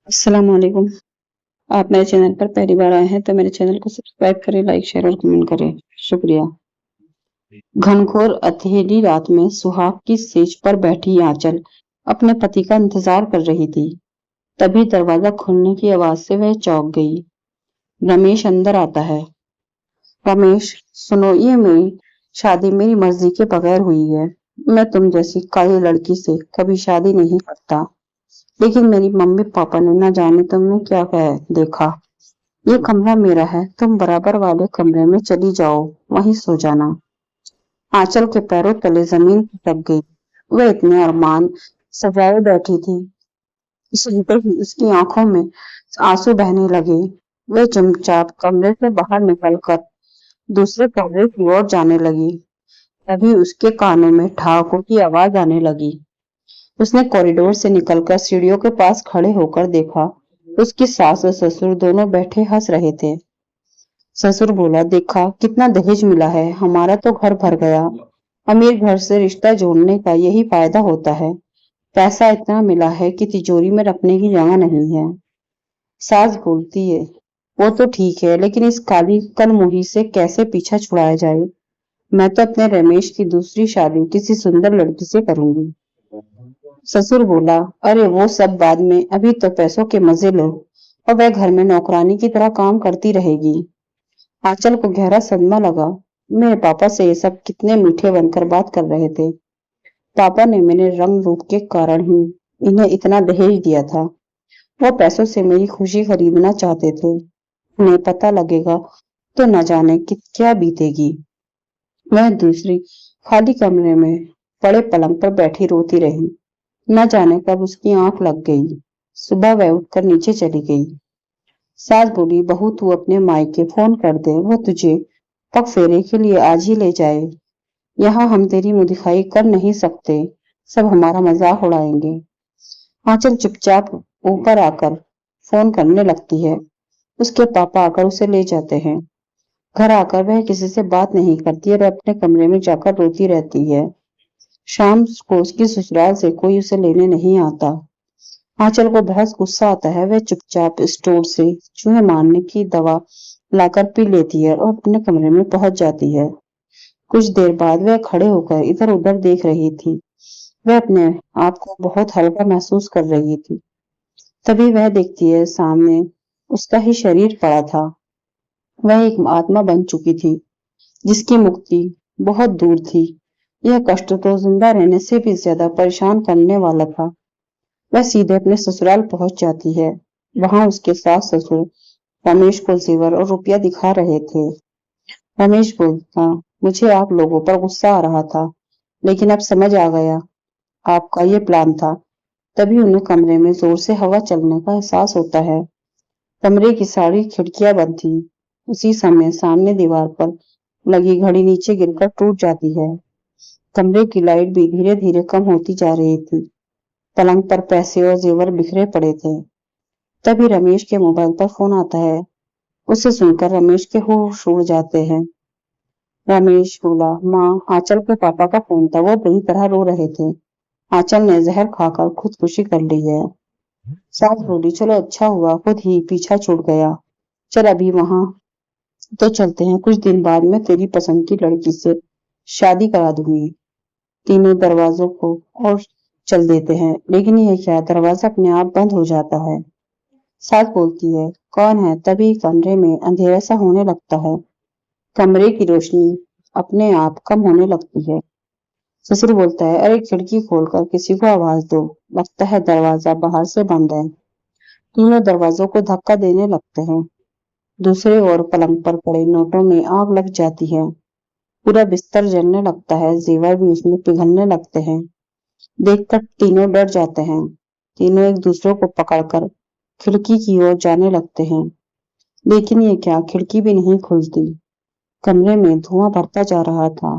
अस्सलाम वालेकुम। आप मेरे चैनल पर पहली बार आए हैं तो मेरे चैनल को सब्सक्राइब करें, लाइक, शेयर और कमेंट करें। शुक्रिया। घनघोर अंधेरी रात में सुहाग की सेज पर बैठी आंचल अपने पति का इंतजार कर रही थी। तभी दरवाजा खुलने की आवाज से वह चौंक गई। रमेश अंदर आता है। रमेश, सुनो, ये मेरी शादी मेरी मर्जी के बगैर हुई है। मैं तुम जैसी काली लड़की से कभी शादी नहीं करता। लेकिन मेरी मम्मी पापा ने न जाने तुमने क्या कह देखा। ये कमरा मेरा है, तुम बराबर वाले कमरे में चली जाओ, वहीं सो जाना। आंचल के पैरों तले जमीन खिसक गई। वह इतने अरमान सजाए बैठी थी, इसी पर ही उसकी आंखों में आंसू बहने लगे। वह चुपचाप कमरे से बाहर निकलकर दूसरे कमरे की ओर जाने लगी। तभी उसके कानों में ठहाकों की आवाज आने लगी। उसने कॉरिडोर से निकलकर सीढ़ियों के पास खड़े होकर देखा। उसकी सास और ससुर दोनों बैठे हंस रहे थे। ससुर बोला, देखा कितना दहेज मिला है, हमारा तो घर भर गया। अमीर घर से रिश्ता जोड़ने का यही फायदा होता है। पैसा इतना मिला है कि तिजोरी में रखने की जगह नहीं है। सास बोलती है, वो तो ठीक है, लेकिन इस काली कलमुही से कैसे पीछा छुड़ाया जाए। मैं तो अपने रमेश की दूसरी शादी किसी सुंदर लड़की से करूंगी। ससुर बोला, अरे वो सब बाद में, अभी तो पैसों के मजे लो। और वह घर में नौकरानी की तरह काम करती रहेगी। आंचल को गहरा सदमा लगा। मेरे पापा से ये सब कितने मीठे बनकर बात कर रहे थे। पापा ने मेरे रंग रूप के कारण ही इन्हें इतना दहेज दिया था। वो पैसों से मेरी खुशी खरीदना चाहते थे। उन्हें पता लगेगा तो न जाने कि क्या बीतेगी। वह दूसरी खाली कमरे में बड़े पलंग पर बैठी रोती रही। न जाने कब उसकी आंख लग गई। सुबह वह उठकर नीचे चली गई। सास बोली, बहू तू अपने मायके फोन कर दे, वो तुझे पग फेरे के लिए आज ही ले जाए। यहाँ हम तेरी मुँह दिखाई कर नहीं सकते, सब हमारा मजाक उड़ाएंगे। आंचल चुपचाप ऊपर आकर फोन करने लगती है। उसके पापा आकर उसे ले जाते हैं। घर आकर वह किसी से बात नहीं करती और अपने कमरे में जाकर रोती रहती है। शाम को उसकी ससुराल से कोई उसे लेने नहीं आता। आंचल को बहुत गुस्सा आता है। वह चुपचाप स्टोर से चूहे मारने की दवा लाकर पी लेती है और अपने कमरे में पहुंच जाती है। कुछ देर बाद वह खड़े होकर इधर उधर देख रही थी। वह अपने आप को बहुत हल्का महसूस कर रही थी। तभी वह देखती है सामने उसका ही शरीर पड़ा था। वह एक आत्मा बन चुकी थी जिसकी मुक्ति बहुत दूर थी। यह कष्ट तो जिंदा रहने से भी ज्यादा परेशान करने वाला था। वह सीधे अपने ससुराल पहुंच जाती है। वहां उसके सास ससुर रमेश को जेवर और रुपया दिखा रहे थे। रमेश बोलता, मुझे आप लोगों पर गुस्सा आ रहा था, लेकिन अब समझ आ गया आपका ये प्लान था। तभी उन्हें कमरे में जोर से हवा चलने का एहसास होता है। कमरे की सारी खिड़कियां बंद थी। उसी समय सामने दीवार पर लगी घड़ी नीचे गिरकर टूट जाती है। कमरे की लाइट भी धीरे धीरे कम होती जा रही थी। पलंग पर पैसे और जेवर बिखरे पड़े थे। तभी रमेश के मोबाइल पर फोन आता है। उसे सुनकर रमेश के होश उड़ जाते हैं। रमेश बोला, माँ, आंचल के पापा का फोन था, वो बुरी तरह रो रहे थे। आंचल ने जहर खाकर खुदकुशी कर ली है। सास बोली, चलो अच्छा हुआ खुद ही पीछा छूट गया। चल अभी वहां तो चलते हैं, कुछ दिन बाद मैं तेरी पसंद की लड़की से शादी करा दूंगी। तीनों दरवाजों को और चल देते हैं, लेकिन ये क्या, दरवाजा अपने आप बंद हो जाता है। सास बोलती है, कौन है? तभी कमरे में अंधेरा सा होने लगता है। कमरे की रोशनी अपने आप कम होने लगती है। ससुर बोलता है, अरे खिड़की खोलकर किसी को आवाज दो, लगता है दरवाजा बाहर से बंद है। तीनों दरवाजों को धक्का देने लगते हैं। दूसरे ओर पलंग पर पड़े नोटों में आग लग जाती है। पूरा बिस्तर जलने लगता है, जेवर भी उसमें पिघलने लगते हैं। देखकर तीनों डर जाते हैं। तीनों एक दूसरे को पकड़कर खिड़की की ओर जाने लगते हैं, लेकिन ये क्या, खिड़की भी नहीं खुलती। कमरे में धुआं भरता जा रहा था।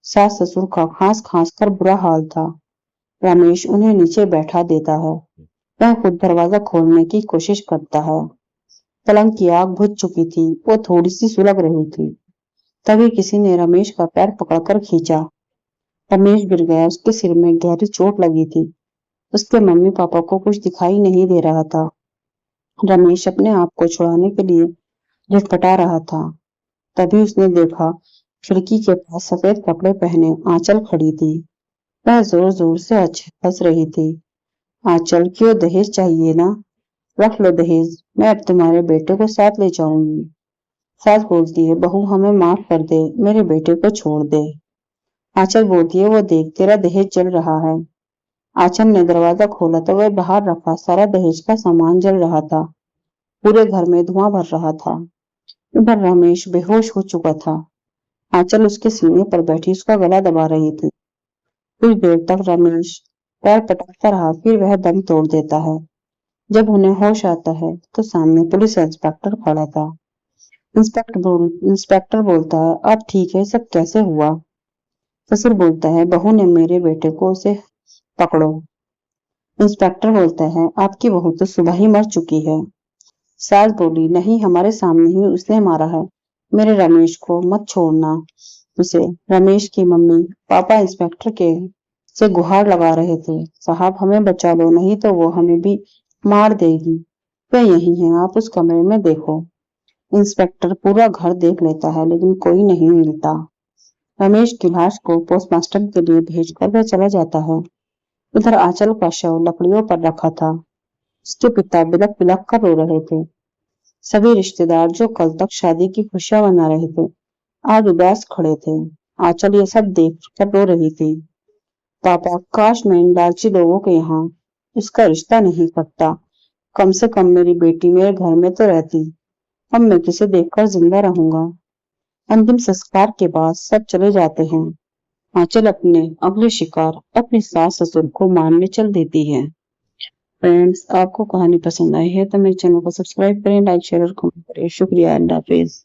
सास ससुर का खांस खांस कर बुरा हाल था। रमेश उन्हें नीचे बैठा देता है। वह खुद दरवाजा खोलने की कोशिश करता है। पलंग की आग बुझ चुकी थी, वो थोड़ी सी सुलग रही थी। तभी किसी ने रमेश का पैर पकड़कर खींचा। रमेश गिर गया। उसके सिर में गहरी चोट लगी थी। उसके मम्मी पापा को कुछ दिखाई नहीं दे रहा था। रमेश अपने आप को छुड़ाने के लिए झटपटा रहा था। तभी उसने देखा खिड़की के पास सफेद कपड़े पहने आंचल खड़ी थी। वह जोर जोर से हंस रही थी। आंचल, क्यों? दहेज चाहिए ना? रख लो दहेज, मैं अब तुम्हारे बेटे को साथ ले जाऊंगी। सास बोलती है, बहू हमें माफ कर दे, मेरे बेटे को छोड़ दे। आंचल बोलती है, वो देख तेरा दहेज जल रहा है। आंचल ने दरवाजा खोला तो वह बाहर रखा सारा दहेज का सामान जल रहा था। पूरे घर में धुआं भर रहा था। इधर रमेश बेहोश हो चुका था। आंचल उसके सीने पर बैठी उसका गला दबा रही थी। कुछ देर तक रमेश पैर पटकता रहा, फिर वह दम तोड़ देता है। जब उन्हें होश आता है तो सामने पुलिस इंस्पेक्टर खड़ा था। इंस्पेक्टर बोलता है, अब ठीक है, सब कैसे हुआ? ससुर बोलता है, बहू ने मेरे बेटे को उसे पकड़ो। इंस्पेक्टर बोलता है, आपकी बहू तो सुबह ही मर चुकी है। सास बोली, नहीं, हमारे सामने ही उसने मारा है। मेरे रमेश को मत छोड़ना उसे। रमेश की मम्मी पापा इंस्पेक्टर के से गुहार लगा रहे थे, साहब हमें बचा लो, नहीं तो वो हमें भी मार देगी। वह यही है, आप उस कमरे में देखो। इंस्पेक्टर पूरा घर देख लेता है लेकिन कोई नहीं मिलता। रमेश की लाश को पोस्टमार्टम के लिए भेजकर वह चला जाता है। उधर आंचल का शव लकड़ियों पर रखा था। उसके पिता बिलख बिलख कर रो रहे थे। सभी रिश्तेदार जो कल तक शादी की खुशियां मना रहे थे आज उदास खड़े थे। आंचल ये सब देख कर रो रही थी। पापा, काश मैं इन लालची लोगों के यहाँ इसका रिश्ता नहीं करता। कम से कम मेरी बेटी मेरे घर में तो रहती। अब मैं किसे देखकर जिंदा रहूंगा। अंतिम संस्कार के बाद सब चले जाते हैं। आंचल अपने अगले शिकार अपने सास ससुर को मारने चल देती है। फ्रेंड्स, आपको कहानी पसंद आई है तो मेरे चैनल को सब्सक्राइब करें, लाइक शेयर और कमेंट करें। शुक्रिया, अल्लाह हाफिज।